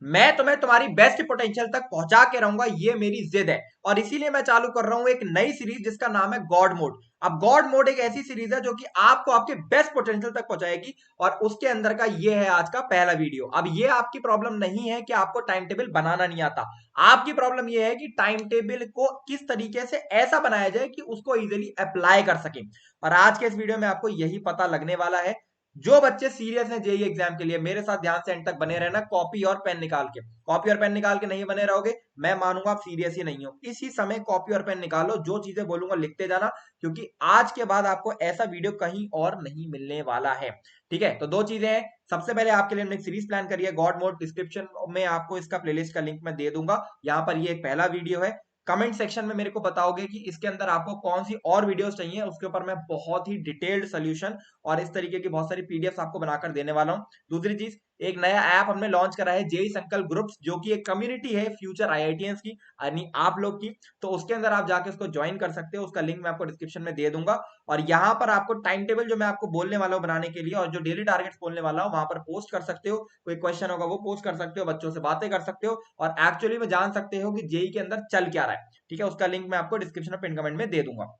मैं तुम्हें तुम्हारी बेस्ट पोटेंशियल तक पहुंचा के रहूंगा, ये मेरी जिद है। और इसीलिए मैं चालू कर रहा हूं एक नई सीरीज जिसका नाम है गॉड मोड। अब गॉड मोड एक ऐसी सीरीज है जो कि आपको आपके बेस्ट पोटेंशियल तक पहुंचाएगी, और उसके अंदर का ये है आज का पहला वीडियो। अब ये आपकी प्रॉब्लम नहीं है कि आपको टाइम टेबल बनाना नहीं आता, आपकी प्रॉब्लम ये है कि टाइम टेबल को किस तरीके से ऐसा बनाया जाए कि उसको इजीली अप्लाई कर सके। और आज के इस वीडियो में आपको यही पता लगने वाला है। जो बच्चे सीरियस हैं जेई एग्जाम के लिए, मेरे साथ ध्यान से एंड तक बने रहना। कॉपी और पेन निकाल के, कॉपी और पेन निकाल के नहीं बने रहोगे, मैं मानूंगा आप सीरियस ही नहीं हो। इसी समय कॉपी और पेन निकालो, जो चीजें बोलूंगा लिखते जाना, क्योंकि आज के बाद आपको ऐसा वीडियो कहीं और नहीं मिलने वाला है। ठीक है, तो दो चीजें हैं। सबसे पहले आपके लिए हमने एक सीरीज प्लान करी है गॉड मोड। डिस्क्रिप्शन में आपको इसका प्लेलिस्ट का लिंक मैं दे दूंगा, यहाँ पर ये एक पहला वीडियो है। कमेंट सेक्शन में मेरे को बताओगे कि इसके अंदर आपको कौन सी और वीडियोस चाहिए, उसके ऊपर मैं बहुत ही डिटेल्ड सोल्यूशन और इस तरीके की बहुत सारी पीडीएफ आपको बनाकर देने वाला हूं। दूसरी चीज, एक नया ऐप हमने लॉन्च करा है जेई संकल्प ग्रुप्स, जो कि एक कम्युनिटी है फ्यूचर आईआईटीएंस की, यानी आप लोग की। तो उसके अंदर आप जाके उसको ज्वाइन कर सकते हो, उसका लिंक मैं आपको डिस्क्रिप्शन में दे दूंगा। और यहाँ पर आपको टाइम टेबल जो मैं आपको बोलने वाला हूँ बनाने के लिए, और जो डेली टारगेट्स बोलने वाला हूँ, वहां पर पोस्ट कर सकते हो। कोई क्वेश्चन होगा वो पोस्ट कर सकते हो, बच्चों से बातें कर सकते हो, और एक्चुअली में जान सकते हो कि जेई के अंदर चल क्या रहा है। ठीक है, उसका लिंक मैं आपको डिस्क्रिप्शन में पिन कमेंट में दे दूंगा।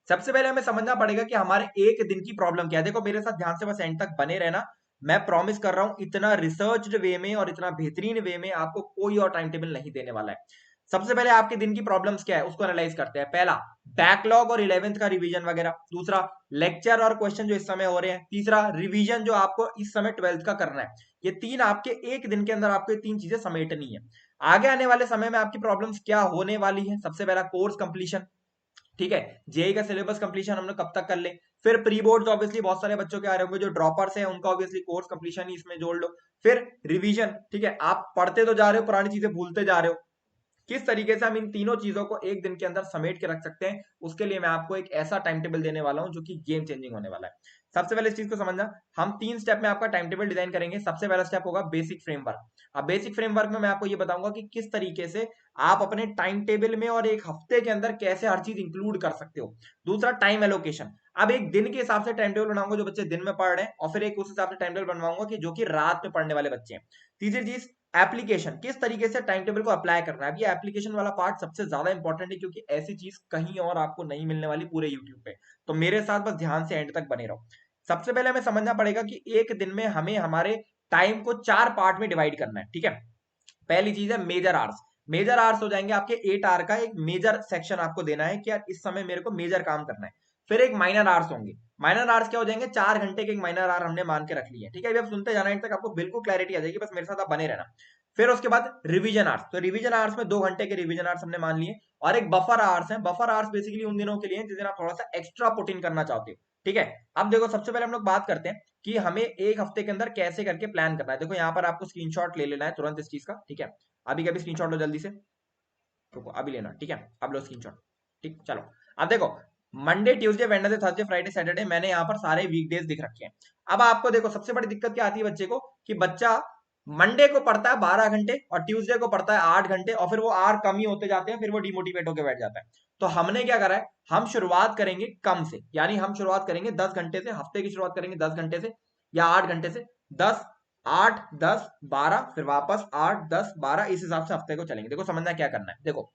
सबसे पहले हमें समझना पड़ेगा कि हमारे एक दिन की प्रॉब्लम क्या है। देखो मेरे साथ ध्यान से बस एंड तक बने रहना। मैं प्रॉमिस कर रहा हूं इतना रिसर्च्ड वे में और इतना बेहतरीन वे में आपको कोई और टाइम टेबल नहीं देने वाला है। सबसे पहले आपके दिन की प्रॉब्लम्स क्या है उसको एनालाइज करते हैं। पहला, बैकलॉग और 11th का रिवीजन वगैरह। दूसरा, लेक्चर और क्वेश्चन जो इस समय हो रहे हैं। तीसरा, रिवीजन जो आपको इस समय 12th का करना है। ये तीन आपके एक दिन के अंदर आपको ये तीन चीजें समेटनी है। आगे आने वाले समय में आपकी प्रॉब्लम्स क्या होने वाली है। सबसे पहला, कोर्स कंप्लीशन। ठीक है, जेई का सिलेबस कंप्लीशन हम लोग कब तक कर ले। फिर प्री बोर्ड ऑब्वियसली बहुत सारे बच्चों के आ रहे होंगे, जो ड्रॉपर्स हैं उनका ऑब्वियसली कोर्स कंप्लीशन ही इसमें जोड़ लो। फिर रिवीजन। ठीक है, आप पढ़ते तो जा रहे हो, पुरानी चीजें भूलते जा रहे हो। किस तरीके से हम इन तीनों चीजों को एक दिन के अंदर समेट के रख सकते हैं, उसके लिए मैं आपको एक ऐसा टाइम टेबल देने वाला हूं जो कि गेम चेंजिंग होने वाला है। सबसे पहले इस चीज को समझना, हम 3 स्टेप में आपका टाइम टेबल डिजाइन करेंगे। सबसे पहला स्टेप होगा बेसिक फ्रेमवर्क। अब बेसिक फ्रेमवर्क में मैं आपको ये बताऊंगा कि किस तरीके से आप अपने टाइम टेबल में और एक हफ्ते के अंदर कैसे हर चीज इंक्लूड कर सकते हो। दूसरा, टाइम एलोकेशन। अब एक दिन के हिसाब से टाइम टेबल बनाऊंगा जो बच्चे दिन में पढ़ रहे हैं, और फिर एक उस हिसाब से टाइम टेबल बनवाऊंगा कि जो कि रात में पढ़ने वाले बच्चे हैं। तीसरी चीज, एप्लीकेशन, किस तरीके से टाइम टेबल को अप्लाई करना है। अब ये एप्लीकेशन वाला पार्ट सबसे ज्यादा इंपॉर्टेंट है, क्योंकि ऐसी चीज कहीं और आपको नहीं मिलने वाली पूरे यूट्यूब पे। तो मेरे साथ बस ध्यान से एंड तक बने रहो। सबसे पहले हमें समझना पड़ेगा कि एक दिन में हमें हमारे टाइम को 4 पार्ट में डिवाइड करना है। ठीक है, पहली चीज है मेजर आर्स। मेजर आर्स हो जाएंगे आपके 8 आवर का एक मेजर सेक्शन आपको देना है कि यार इस समय मेरे को मेजर काम करना है। फिर एक माइनर आर्स होंगे। माइनर आर्स क्या हो जाएंगे, 4 घंटे के एक माइनर आर हमने मान के रख लिया है। ठीक है, अभी आप सुनते जाना इन तक, आपको बिल्कुल क्लैरिटी आ जाएगी, बस मेरे साथ आप बने रहना। फिर उसके बाद रिवीजन आर्स। तो रिवीजन आर्स में 2 घंटे के रिवीजन आर्स हमने मान लिए। और एक बफर आर्स है। बफर आर्स बेसिकली उन दिनों के लिए जिस दिन आप थोड़ा सा एक्स्ट्रा पुट इन करना चाहते हो। ठीक है, अब देखो सबसे पहले हम लोग बात करते हैं कि हमें एक हफ्ते के अंदर कैसे करके प्लान करना है। देखो यहाँ पर आपको स्क्रीनशॉट ले लेना है तुरंत इस चीज का। ठीक है, अभी कभी स्क्रीनशॉट लो जल्दी से, रुको अभी लेना। ठीक है, अब लो स्क्रीनशॉट। ठीक, चलो। अब देखो, Monday Tuesday Wednesday Thursday Friday Saturday मैंने यहाँ पर सारे वीकडेज दिख रखे हैं। अब आपको देखो सबसे बड़ी दिक्कत क्या आती है बच्चे को, कि बच्चा मंडे को पढ़ता है 12 घंटे और ट्यूसडे को पढ़ता है 8 घंटे, और फिर वो आर कम ही होते जाते हैं, फिर वो डिमोटिवेट होकर बैठ जाता है। तो हमने क्या करा है, हम शुरुआत करेंगे कम से, यानी हम शुरुआत करेंगे 10 घंटे से। हफ्ते की शुरुआत करेंगे 10 घंटे से या 8 घंटे से। 10, 8, 10, 12, फिर वापस 8, 10, 12, इस हिसाब से हफ्ते को चलेंगे। देखो समझना क्या करना है। देखो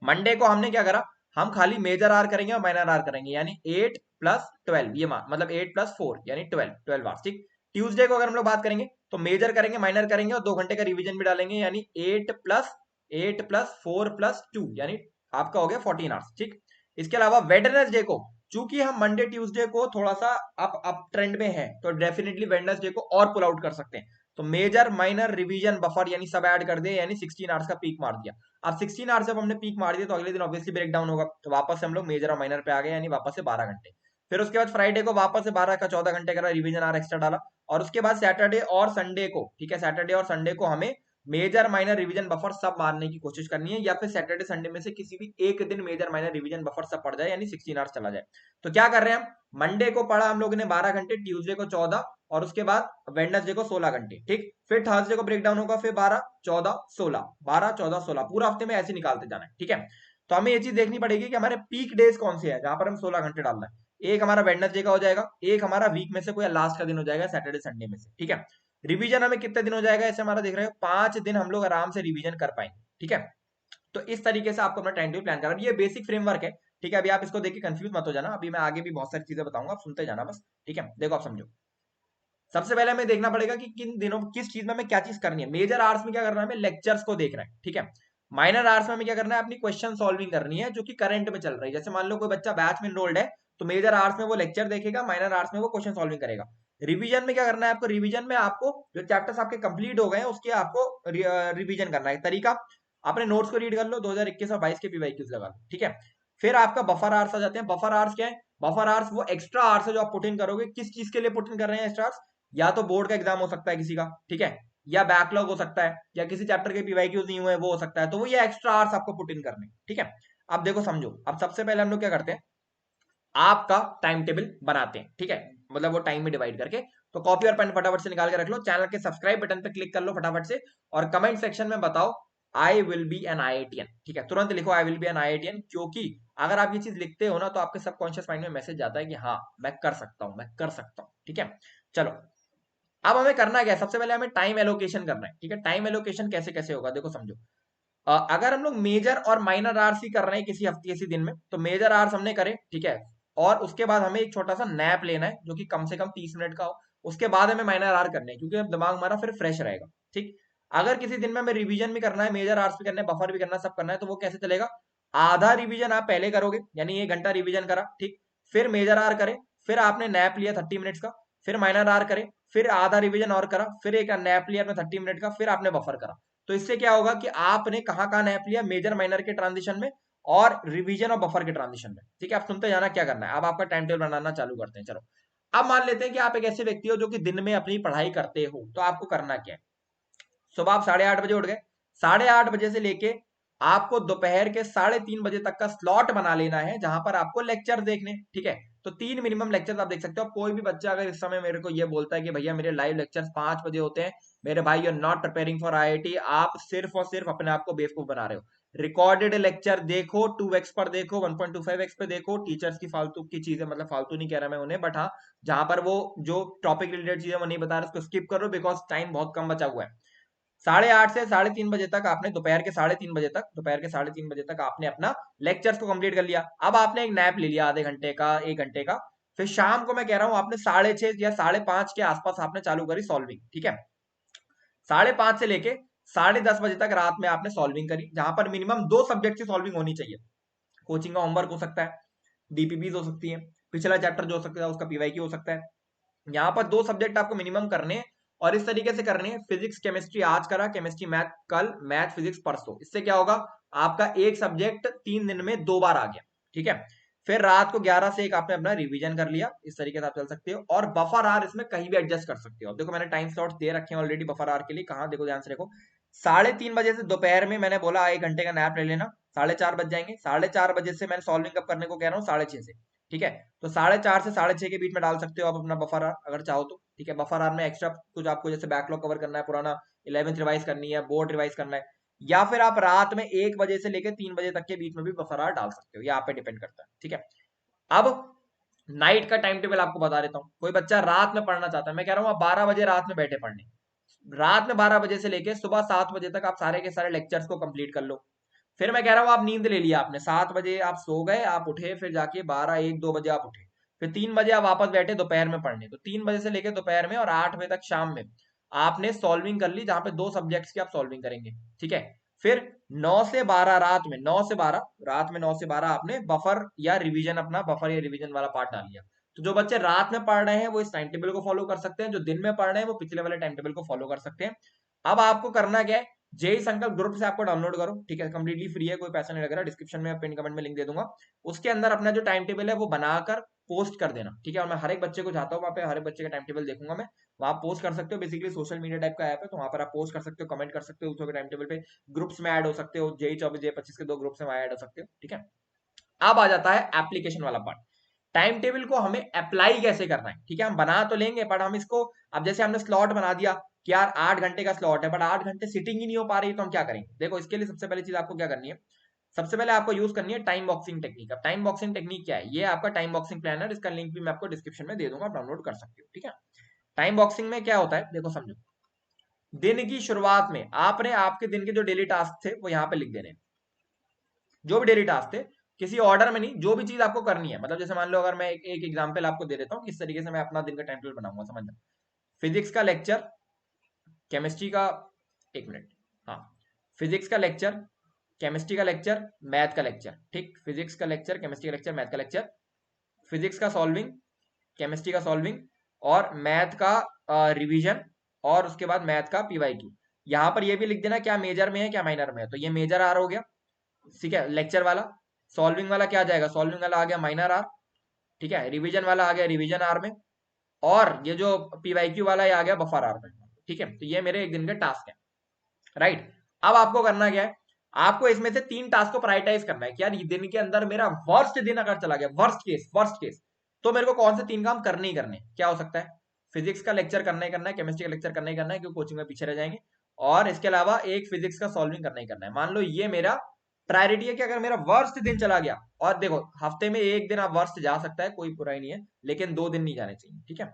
मंडे को हमने क्या करा, हम खाली मेजर आर करेंगे और माइनर आर करेंगे, यानी 8 + 12, ये मतलब 8 + 4 यानी 12 आवर्स। ठीक, ट्यूसडे को अगर हम लोग बात करेंगे तो मेजर करेंगे माइनर करेंगे और 2 घंटे का रिवीजन भी डालेंगे, यानी 8 + 4 + 2 यानी आपका हो गया 14 आवर्स। ठीक, इसके अलावा वेडनेसडे को, चूंकि हम मंडे ट्यूसडे को थोड़ा सा अप ट्रेंड में है, तो डेफिनेटली वेडनेसडे को और पुल आउट कर सकते हैं। तो मेजर माइनर रिवीजन बफर यानी सब ऐड कर दे, यानी 16 आवर्स का पीक मार दिया। अब 16 आवर्स जब हमने पीक मार दिया तो अगले दिन ऑब्वियसली ब्रेक डाउन होगा, तो वापस से हम लोग मेजर और माइनर पे आ गए, यानी वापस से 12 घंटे। फिर उसके बाद फ्राइडे को वापस से 12 का 14 घंटे का रिवीजन आर एक्स्ट्रा डाला। और उसके बाद सैटरडे और संडे को, ठीक है, सैटरडे और संडे को हमें मेजर माइनर रिवीजन बफर सब मारने की कोशिश करनी है, या फिर सैटरडे संडे में से किसी भी एक दिन मेजर माइनर रिवीजन बफर सब पड़ जाए, यानी 16 आवर्स चला जाए। तो क्या कर रहे हैं हम, मंडे को पढ़ा हम लोग ने 12 घंटे, ट्यूसडे को 14, और उसके बाद वेडनेसडे को 16 घंटे। ठीक, फिर थर्सडे को ब्रेक डाउन होगा, फिर 12, 14, 16, 12, 14, 16 पूरा हफ्ते में ऐसे निकालते जाना है। ठीक है, तो हमें ये चीज देखनी पड़ेगी कि हमारे पीक डेज कौन से हैं जहां पर हम 16 घंटे डालना है। एक हमारा वेडनेसडे का हो जाएगा, एक हमारा वीक में से कोई लास्ट का दिन हो जाएगा सैटरडे संडे में से। ठीक है, रिवीजन हमें कितने दिन हो जाएगा, ऐसे हमारा देख रहे हो 5 दिन हम लोग आराम से रिवीजन कर पाएंगे। ठीक है, तो इस तरीके से आपको अपना टाइम टेबल प्लान करना, ये बेसिक फ्रेमवर्क है। ठीक है, अभी आप इसको देख के कंफ्यूज मत हो जाना, अभी मैं आगे भी बहुत सारी चीजें बताऊंगा, आप सुनते जाना बस। ठीक है, देखो आप समझो। सबसे पहले हमें देखना पड़ेगा कि किन दिनों किस चीज में हमें क्या चीज करनी है। मेजर आर्ट्स में क्या करना है, हमें लेक्चर्स को देखना है। ठीक है, माइनर आर्ट्स में हमें क्या करना है, अपनी क्वेश्चन सॉल्विंग करनी है जो कि करंट में चल रही है। जैसे मान लो कोई बच्चा बैच में इनरोल्ड है, तो मेजर आर्ट्स में वो लेक्चर देखेगा, माइनर आर्ट्स में वो क्वेश्चन सॉल्विंग करेगा। रिवीजन में क्या करना है आपको, रिवीजन में आपको जो चैप्टर्स आपके कंप्लीट हो गए हैं उसके आपको रिवीजन करना है। तरीका, अपने नोट्स को रीड कर लो, 2021 और 22 के पीवाईक्यूज लगा लो। ठीक है, फिर आपका बफर आवर्स आ जाते हैं। बफर आवर्स क्या है, बफर आवर्स वो एक्स्ट्रा आवर्स है जो आप पुट इन करोगे। किस चीज के लिए पुट इन कर रहे हैं एक्स्ट्रा, या तो बोर्ड का एग्जाम हो सकता है किसी का, ठीक है, या बैकलॉग हो सकता है, या किसी चैप्टर के पीवाईक्यूज नहीं हुए वो हो सकता है, तो वो ये एक्स्ट्रा आवर्स आपको पुट इन करने। ठीक है, अब देखो समझो, अब सबसे पहले हम लोग क्या करते हैं, आपका टाइम टेबल बनाते हैं। ठीक है, मतलब वो टाइम में डिवाइड करके, तो कॉपी और पेन फटाफट से निकाल के रख लो, चैनल के सब्सक्राइब बटन पे क्लिक कर लो फटाफट से, और कमेंट सेक्शन में बताओ I will be an IITian। ठीक है, तुरंत लिखो I will be an IITian, क्योंकि अगर आप ये चीज लिखते हो ना तो आपके सबकॉन्शियस माइंड में मैसेज जाता है कि हाँ मैं कर सकता हूं, मैं कर सकता हूं। ठीक है, चलो अब हमें करना क्या है, सबसे पहले हमें टाइम एलोकेशन करना है। ठीक है, टाइम एलोकेशन कैसे कैसे होगा देखो समझो। अगर हम लोग मेजर और माइनर आर्स ही कर रहे हैं किसी हफ्ते किसी दिन में, तो मेजर आर्स हमने करे, ठीक है, और उसके बाद हमें एक छोटा सा नैप लेना है जो कि कम से कम 30 मिनट का हो। उसके बाद हमें माइनर आर करने हैं, क्योंकि अब दिमाग हमारा फिर फ्रेश रहेगा। ठीक, अगर किसी दिन में हमें रिवीजन भी करना है, मेजर आर्स भी करना है, बफर भी करना है, सब करना है, तो वो कैसे चलेगा, आधा रिवीजन आप पहले करोगे, यानी 1 घंटा रिवीजन करा, ठीक, फिर मेजर आर करे, फिर आपने नैप लिया 30 मिनट्स का, फिर माइनर आर करे, फिर आधा रिवीजन और करा, फिर एक नैप लिया आपने 30 मिनट का, फिर आपने बफर करा। तो इससे क्या होगा कि आपने कहां कहां नैप लिया, मेजर माइनर के ट्रांजिशन में और रिवीजन और बफर के ट्रांजिशन में। ठीक है, आप सुनते जाना क्या करना है। अब आपका टाइम टेबल बनाना चालू करते हैं, चलो। अब मान लेते हैं कि आप एक ऐसे व्यक्ति हो जो कि दिन में अपनी पढ़ाई करते हो, तो आपको करना क्या है, सुबह आप 8:30 बजे उठ गए, 8:30 बजे से लेके आपको दोपहर के 3:30 बजे तक का स्लॉट बना लेना है जहां पर आपको लेक्चर देखने। ठीक है, तो 3 मिनिमम लेक्चर आप देख सकते हो। कोई भी बच्चा अगर इस समय मेरे को ये बोलता है कि भैया मेरे लाइव लेक्चर्स 5 बजे होते हैं, मेरे भाई you are not preparing for IIT, आप सिर्फ और सिर्फ अपने आप को बेवकूफ बना रहे हो। रिकॉर्डेड लेक्चर देखो, 2x पर देखो, 1.25x पे देखो, टीचर्स की फालतू की चीजें, मतलब फालतू नहीं कह रहा मैं उन्हें, बट हाँ जहां पर वो जो टॉपिक रिलेटेड चीजें वो नहीं बता रहे उसको स्किप करो, बिकॉज टाइम बहुत कम बचा हुआ है। 8:30 से 3:30 बजे तक आपने, दोपहर के 3:30 बजे तक, दोपहर के 3:30 बजे तक आपने अपना लेक्चर्स को कंप्लीट कर लिया। अब आपने एक नैप ले लिया आधे घंटे का, 1 घंटे का, फिर शाम को मैं कह रहा हूं आपने 6:30 या 5:30 के आसपास आपने चालू करी सॉल्विंग। ठीक है, 5:30 से लेके 10:30 बजे तक रात में आपने सॉल्विंग करी, जहां पर मिनिमम 2 सब्जेक्ट की सॉल्विंग होनी चाहिए। कोचिंग का होमवर्क हो सकता है, DPPs हो सकती है, पिछला चैप्टर जो हो सकता है उसका PYQ हो सकता है। यहाँ पर 2 सब्जेक्ट आपको मिनिमम करने हैं, और इस तरीके से करने हैं, फिजिक्स केमिस्ट्री आज करा, केमिस्ट्री मैथ कल, मैथ फिजिक्स परसों। इससे क्या होगा, आपका एक सब्जेक्ट 3 दिन में 2 बार आ गया। ठीक है, फिर रात को 11 से 1 आपने अपना रिवीजन कर लिया, इस तरीके से आप चल सकते हो। और बफर आर इसमें कहीं भी एडजस्ट कर सकते हो। अब देखो मैंने टाइम स्लॉट दे रखे हैं ऑलरेडी बफर आर के लिए, कहाँ देखो ध्यान से देखो, 3:30 बजे से दोपहर में मैंने बोला 1 घंटे का नैप ले लेना, 4:30 बज जाएंगे, 4:30 बजे से मैंने सॉल्विंग कब करने को कह रहा हूँ, 6:30 से। ठीक है, तो 4:30 से 6:30 के बीच में डाल सकते हो आप अपना बफर आर अगर चाहो तो। ठीक है, बफर आर में एक्स्ट्रा कुछ आपको जैसे बैकलॉग कवर करना है, पुराना 11th रिवाइज करनी है, बोर्ड रिवाइज करना है, या फिर आप रात में 1 बजे से लेकर 3 बजे तक के बीच में भी बफर आर डाल सकते हो, ये आप पे डिपेंड करता है। ठीक है, अब नाइट का टाइम टेबल आपको बता देता हूँ। कोई बच्चा रात में पढ़ना चाहता है, मैं कह रहा हूँ आप 12 बजे रात में बैठे पढ़ने, रात में 12 बजे से लेके सुबह 7 बजे तक आप सारे के सारे लेक्चर्स को कंप्लीट कर लो। फिर मैं कह रहा हूँ आप नींद ले लिया आपने, 7 बजे आप सो गए, आप उठे, फिर जाके 12, 1, 2 बजे आप उठे, फिर 3 बजे आप वापस बैठे दोपहर में पढ़ने, तो 3 बजे से लेके दोपहर में और 8 बजे तक शाम में आपने सॉल्विंग कर ली, जहां पे 2 सब्जेक्ट्स की आप सॉल्विंग करेंगे। ठीक है, फिर 9 से 12 रात में, 9 से 12 रात में, 9 से 12 आपने बफर या रिवीजन, अपना बफर या रिवीजन वाला पार्ट डाल लिया। तो जो बच्चे रात में पढ़ रहे हैं वो इस टाइम टेबल को फॉलो कर सकते हैं, जो दिन में पढ़ रहे हैं वो पिछले वाले टाइम टेबल को फॉलो कर सकते हैं। अब आपको करना क्या है, जेई संकल्प ग्रुप से आपको डाउनलोड करो। ठीक है, कंप्लीटली फ्री है, कोई पैसा नहीं लग रहा, डिस्क्रिप्शन में पिन कमेंट में लिंक दे दूंगा। उसके अंदर अपना जो टाइम टेबल है वो बनाकर पोस्ट कर देना। ठीक है, और मैं हर एक बच्चे को चाहता हूँ वहाँ पे हर एक बच्चे का टाइम टेबल देखूंगा मैं, वहां पोस्ट कर सकते हो। बेसिकली सोशल मीडिया टाइप का ऐप है, तो वहां पर आप पोस्ट कर सकते हो, कमेंट कर सकते हो दूसरों के टाइम टेबल पे, ग्रुप्स में ऐड हो सकते हो, JE24 JE25 के 2 ग्रुप्स में ऐड हो सकते हो। ठीक है, अब आ जाता है एप्लीकेशन वाला पार्ट। टाइम टेबल को हमें अप्लाई कैसे करना है। ठीक है, हम बना तो लेंगे बट हम इसको, अब जैसे हमने स्लॉट बना दिया कि यार 8 घंटे का स्लॉट है, बट 8 घंटे सिटिंग ही नहीं हो पा रही, तो हम क्या करेंगे। देखो इसके लिए सबसे पहली चीज आपको क्या करनी है, सबसे पहले आपको यूज करनी है टाइम बॉक्सिंग टेक्निक। अब टाइम बॉक्सिंग टेक्निक क्या है, ये आपका टाइम बॉक्सिंग प्लानर, इसका लिंक भी मैं आपको डिस्क्रिप्शन में दे दूंगा, डाउनलोड कर सकते हो। ठीक है, टाइम बॉक्सिंग में क्या होता है देखो समझो। दिन की शुरुआत में आपने आपके दिन के जो डेली टास्क थे वो यहाँ पे लिख देने, जो भी डेली टास्क थे, किसी ऑर्डर में नहीं, जो भी चीज आपको करनी है। मतलब जैसे मान लो अगर मैं एक एग्जांपल आपको दे देता हूँ किस तरीके से मैं अपना दिन का टाइम टेबल बनाऊंगा, समझना। फिजिक्स का लेक्चर, केमिस्ट्री का, एक मिनट, हाँ, फिजिक्स का लेक्चर, केमिस्ट्री का लेक्चर, मैथ का लेक्चर, ठीक, फिजिक्स का लेक्चर, केमिस्ट्री का लेक्चर, मैथ का लेक्चर, फिजिक्स का सॉल्विंग, केमिस्ट्री का सॉल्विंग, और मैथ का रिवीजन, और उसके बाद मैथ का पीवाईक्यू। यहां पर ये भी लिख देना क्या मेजर में है क्या माइनर में है, तो ये मेजर आर हो गया, ठीक है, लेक्चर वाला। सॉल्विंग वाला क्या जाएगा, सॉल्विंग वाला आ गया माइनर आर, ठीक है, रिवीजन वाला आ गया रिवीजन आर में, और ये जो पीवाईक्यू वाला ये आ गया बफर आर में, ठीक है। तो ये मेरे एक दिन के टास्क है, राइट। अब आपको करना क्या है, आपको इसमें से 3 टास्क को प्रायोरिटाइज करना है कि यार ये दिन के अंदर मेरा वर्स्ट दिन अगर चला गया, वर्स्ट केस, तो मेरे को कौन से 3 काम करने ही करने, क्या हो सकता है, फिजिक्स का लेक्चर करना ही करना है, केमिस्ट्री का लेक्चर करना ही करना है क्योंकि कोचिंग में पीछे रह जाएंगे, और इसके अलावा एक फिजिक्स का सॉल्विंग करना ही करना है। मान लो ये मेरा प्रायोरिटी है कि अगर मेरा वर्स्ट दिन चला गया, और देखो हफ्ते में एक दिन आप वर्स्ट जा सकता है, कोई बुराई नहीं है, लेकिन 2 दिन नहीं जाने चाहिए, ठीक है।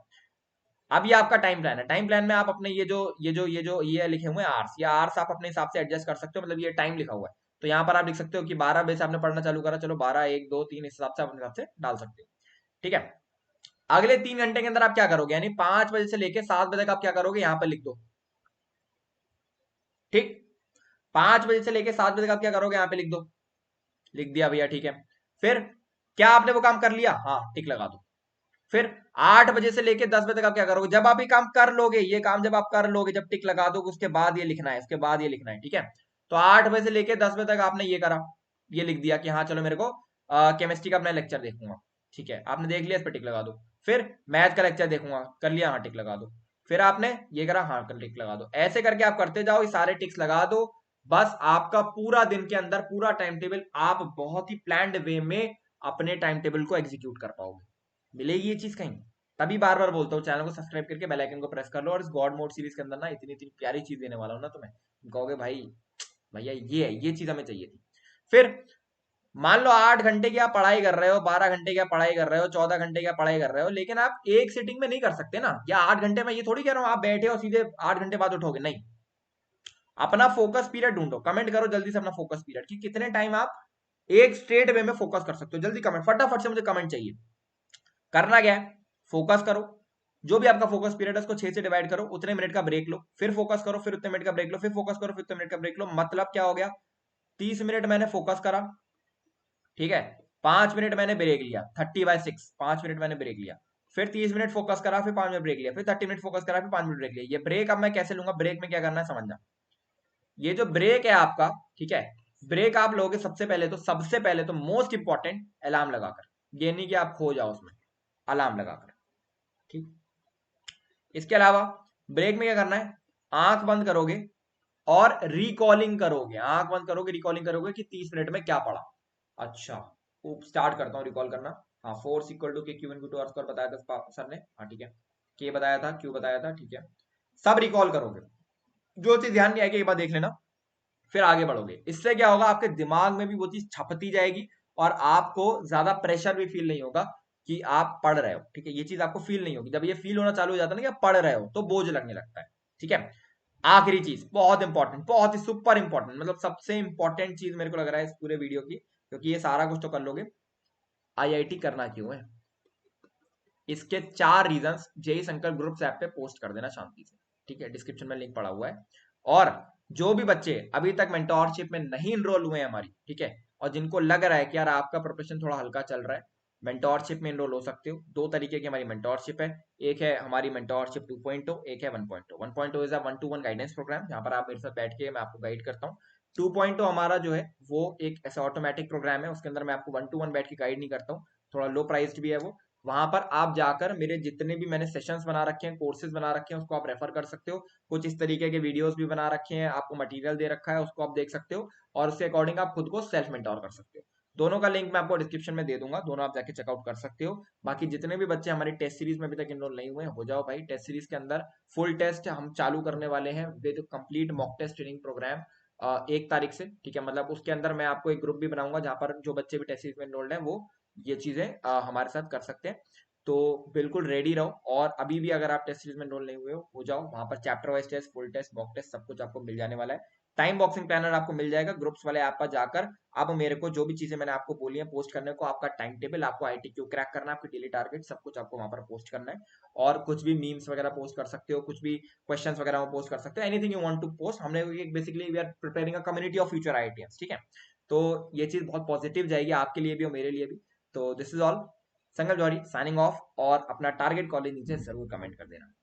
अब ये आपका टाइम प्लान है, टाइम प्लान में आप अपने ये लिखे हुए हैं आर्स, या आर्स आप अपने हिसाब से एडजस्ट कर सकते हो, मतलब ये टाइम लिखा हुआ है, तो यहाँ पर आप लिख सकते हो कि 12 बजे से आपने पढ़ना चालू करा, चलो 12, 1, 2, 3 इस हिसाब से अपने हिसाब से डाल सकते हो, ठीक है। अगले 3 घंटे के अंदर आप क्या करोगे, यानी 5 बजे से लेके 7 बजे तक आप क्या करोगे, यहाँ पर लिख दो, ठीक। 5 बजे से लेके 7 बजे तक आप क्या करोगे, यहाँ पे लिख दो, लिख दिया भैया, ठीक है। फिर क्या आपने वो काम कर लिया, हाँ टिक लगा दो। फिर 8 बजे से लेके 10 बजे तक आप क्या करोगे, जब आप ये काम कर लोगे, ये काम जब आप कर लोगे, जब टिक लगा दोगे, उसके बाद ये लिखना है, उसके बाद ये लिखना है, ठीक है। तो 8 बजे से लेके 10 बजे तक आपने ये करा, ये लिख दिया कि हाँ चलो मेरे को केमिस्ट्री का अपना लेक्चर देखूंगा, ठीक है, आपने देख लिया, इस पर टिक लगा दो। फिर मैथ का लेक्चर देखूंगा, कर लिया, हाँ टिक लगा दो। फिर आपने ये करा, हाँ टिक लगा दो। ऐसे करके आप करते जाओ, ये सारे टिक्स लगा दो, बस आपका पूरा दिन के अंदर पूरा टाइम टेबल आप बहुत ही प्लान्ड वे में अपने टाइम टेबल को एग्जीक्यूट कर पाओगे। मिलेगी ये चीज कहीं, तभी बार बार बोलता हूँ चैनल को सब्सक्राइब करके बेल आइकन को प्रेस कर लो, और इस गॉड मोड सीरीज के अंदर ना इतनी इतनी प्यारी चीज देने वाला हूँ ना तुम्हें, तुम कहोगे भाई भैया ये है, ये चीज हमें चाहिए थी। फिर मान लो 8 घंटे की आप पढ़ाई कर रहे हो, 12 घंटे की आप पढ़ाई कर रहे हो, 14 घंटे की आप पढ़ाई कर रहे हो, लेकिन आप एक सिटिंग में नहीं कर सकते ना, या 8 घंटे में, ये थोड़ी कह रहा हूँ आप बैठे हो सीधे 8 घंटे बाद उठोगे, नहीं। अपना फोकस पीरियड ढूंढो, कमेंट करो जल्दी से अपना फोकस पीरियड कि कितने टाइम आप एक स्ट्रेट वे में फोकस कर सकते हो, जल्दी कमेंट, फटाफट से मुझे कमेंट चाहिए। करना क्या है, फोकस करो, जो भी आपका फोकस पीरियड है उसको 6 से डिवाइड करो, उतने मिनट का ब्रेक लो, फिर फोकस करो, फिर उतने मिनट का ब्रेक लो, फिर फोकस करो, फिर उतने मिनट का ब्रेक लो। मतलब क्या हो गया, 30 मिनट मैंने फोकस करा, ठीक है, 5 मिनट मैंने ब्रेक लिया, 30/6, 5 मिनट मैंने ब्रेक लिया, फिर 30 मिनट फोकस करा, फिर 5 मिनट ब्रेक लिया, फिर 30 मिनट फोकस करा, फिर 5 मिनट ब्रेक लिया। ये ब्रेक अब मैं कैसे लूंगा, ब्रेक में क्या करना है समझना, ये जो ब्रेक है आपका, ठीक है, ब्रेक आप लोगे सबसे पहले तो मोस्ट इंपॉर्टेंट अलार्म लगाकर, ये नहीं कि आप खो जाओ उसमें, अलार्म लगाकर, ठीक। इसके अलावा ब्रेक में क्या करना है, आंख बंद करोगे और रिकॉलिंग करोगे, आंख बंद करोगे रिकॉलिंग करोगे कि 30 मिनट में क्या पढ़ा। अच्छा, स्टार्ट करता हूँ रिकॉल करना। हाँ, फोर्स इक्वल टू के क्यू इनटू आर स्क्वायर बताया था सर ने, हाँ ठीक है, के बताया था, क्यू बताया था, ठीक है, सब रिकॉल करोगे, जो चीज ध्यान नहीं आएगी एक बार देख लेना, फिर आगे बढ़ोगे। इससे क्या होगा, आपके दिमाग में भी वो चीज छपती जाएगी, और आपको ज्यादा प्रेशर भी फील नहीं होगा कि आप पढ़ रहे हो, ठीक है, ये चीज आपको फील नहीं होगी। जब ये फील होना चालू हो जाता है ना कि आप पढ़ रहे हो, तो बोझ लगने लगता है, ठीक है। आखिरी चीज बहुत इंपॉर्टेंट, बहुत ही सुपर इंपॉर्टेंट, मतलब सबसे इंपॉर्टेंट चीज मेरे को लग रहा है इस पूरे वीडियो की, क्योंकि ये सारा कुछ तो कर लोगे, आईआईटी करना क्यों है, इसके 4 रीजंस जेई संकल्प ग्रुप्स ऐप पे पोस्ट कर देना शांति से, ठीक है, डिस्क्रिप्शन में लिंक पड़ा हुआ है। और जो भी बच्चे अभी तक मेंटोरशिप में नहीं इनरोल हुए हैं हमारी, ठीक है, और जिनको लग रहा है कि यार आपका प्रोफेशन थोड़ा हल्का चल रहा है, मेंटोरशिप में इनरोल हो सकते हो। 2 तरीके की हमारी मेंटोरशिप है, एक है हमारी मेंटोरशिप 2.0, एक है 1.0। 1.0 is a 1-to-1 guidance programme, जहां पर आप मेरे साथ बैठ के मैं आपको गाइड करता हूँ। 2.0 हमारा जो है वो एक ऐसा ऑटोमेटिक प्रोग्राम है, उसके अंदर मैं आपको 1-to-1 बैठ के गाइड नहीं करता हूँ, थोड़ा लो प्राइस्ड भी है वो। वहां पर आप जाकर मेरे जितने भी मैंने सेशंस बना रखे हैं, कोर्सेज बना रखे हैं, उसको आप रेफर कर सकते हो। कुछ इस तरीके के वीडियोस भी बना रखे हैं, आपको मटेरियल दे रखा है, उसको आप देख सकते हो, और उसके अकॉर्डिंग आप खुद को सेल्फ मेंटोर कर सकते हो। दोनों का लिंक मैं आपको डिस्क्रिप्शन में दे दूंगा, दोनों आप जाके चेकआउट कर सकते हो। बाकी जितने भी बच्चे हमारी टेस्ट सीरीज में अभी तक इनरोल नहीं हुए हैं, हो जाओ भाई, टेस्ट सीरीज के अंदर फुल टेस्ट हम चालू करने वाले हैं with complete mock test training programme 1 तारीख से, ठीक है। मतलब उसके अंदर मैं आपको एक ग्रुप भी बनाऊंगा, जहां पर जो बच्चे भी टेस्ट सीरीज में इनरोल्ड है वो ये चीजें हमारे साथ कर सकते हैं। तो बिल्कुल रेडी रहो। और अभी भी अगर आप टेस्ट सीरीज में एनरोल नहीं हुए हो जाओ, वहां पर chapter wise test, full test, mock test सब कुछ आपको मिल जाने वाला है। टाइम बॉक्सिंग प्लानर आपको मिल जाएगा ग्रुप्स वाले ऐप पर जाकर। आप मेरे को जो भी चीजें मैंने आपको बोली है पोस्ट करने को, आपका टाइम टेबल, आपको आईटीक्यू क्रैक करना है, आपकी डेली टारगेट, सब कुछ आपको वहां पर पोस्ट करना है। और कुछ भी मीम्स वगैरह पोस्ट कर सकते हो, कुछ भी क्वेश्चंस वगैरह पोस्ट कर सकते हो, anything you want to post. हमने basically we are preparing a community of future IITians, ठीक है। तो ये चीज बहुत पॉजिटिव जाएगी आपके लिए भी और मेरे लिए भी। तो this is all. Sangam Johri signing off. और अपना टारगेट कॉलेज नीचे जरूर कमेंट कर देना।